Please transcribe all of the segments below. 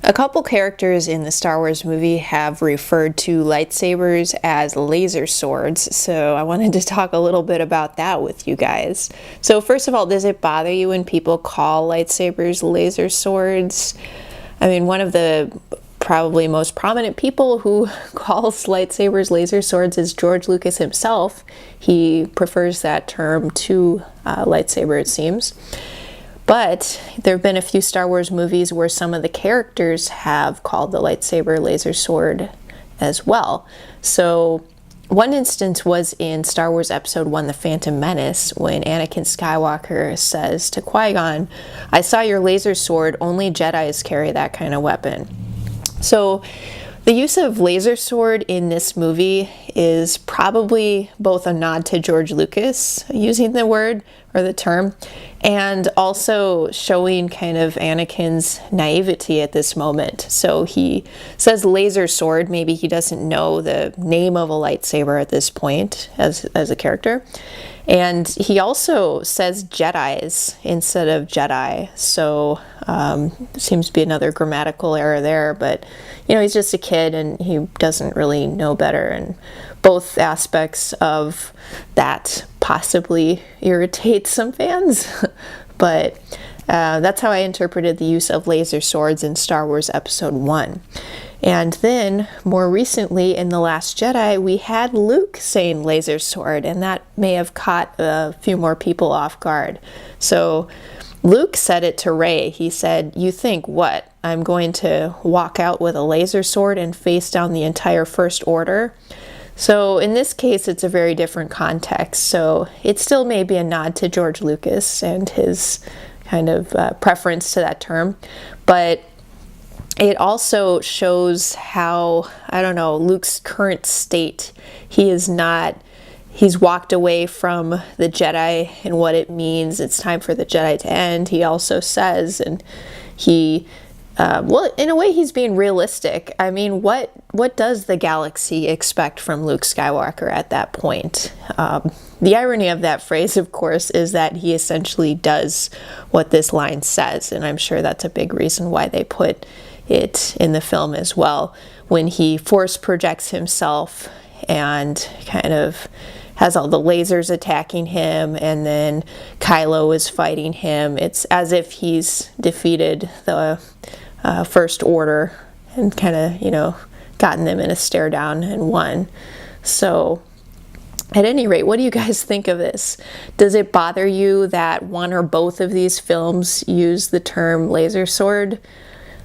A couple characters in the Star Wars movie have referred to lightsabers as laser swords, so I wanted to talk a little bit about that with you guys. So first of all, does it bother you when people call lightsabers laser swords? I mean, one of the probably most prominent people who calls lightsabers laser swords is George Lucas himself. He prefers that term to lightsaber, it seems. But there have been a few Star Wars movies where some of the characters have called the lightsaber laser sword as well. So one instance was in Star Wars Episode 1, The Phantom Menace, when Anakin Skywalker says to Qui-Gon, "I saw your laser sword, only Jedis carry that kind of weapon." So the use of laser sword in this movie is probably both a nod to George Lucas using the word or the term, and also showing kind of Anakin's naivety at this moment. So he says laser sword, maybe he doesn't know the name of a lightsaber at this point as a character. And he also says Jedis instead of Jedi, so seems to be another grammatical error there, but you know, he's just a kid and he doesn't really know better, and both aspects of that possibly irritate some fans. But that's how I interpreted the use of laser swords in Star Wars Episode 1. And then, more recently, in The Last Jedi, we had Luke saying laser sword, and that may have caught a few more people off guard. So Luke said it to Rey. He said, "You think what? I'm going to walk out with a laser sword and face down the entire First Order?" So in this case, it's a very different context. So it still may be a nod to George Lucas and his kind of preference to that term, but it also shows how, I don't know, Luke's current state. He's walked away from the Jedi and what it means. It's time for the Jedi to end. He also says, and he, well, in a way, he's being realistic. I mean, what does the galaxy expect from Luke Skywalker at that point? The irony of that phrase, of course, is that he essentially does what this line says, and I'm sure that's a big reason why they put it in the film as well, when he force projects himself and kind of has all the lasers attacking him, and then Kylo is fighting him. It's as if he's defeated the First Order and kind of, you know, gotten them in a stare down and won. So at any rate, what do you guys think of this? Does it bother you that one or both of these films use the term laser sword?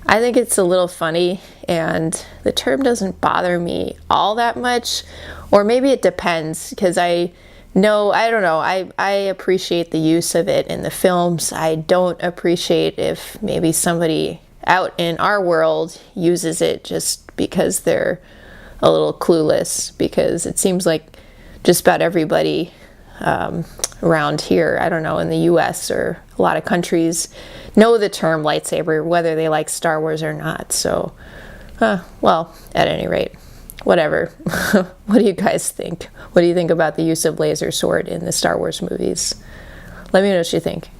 I think it's a little funny, and the term doesn't bother me all that much, or maybe it depends, because I don't know, I appreciate the use of it in the films. I don't appreciate if maybe somebody out in our world uses it just because they're a little clueless, because it seems like just about everybody around here, I don't know, in the US or a lot of countries, know the term lightsaber, whether they like Star Wars or not. So, well, at any rate, whatever. What do you guys think? What do you think about the use of laser sword in the Star Wars movies? Let me know what you think.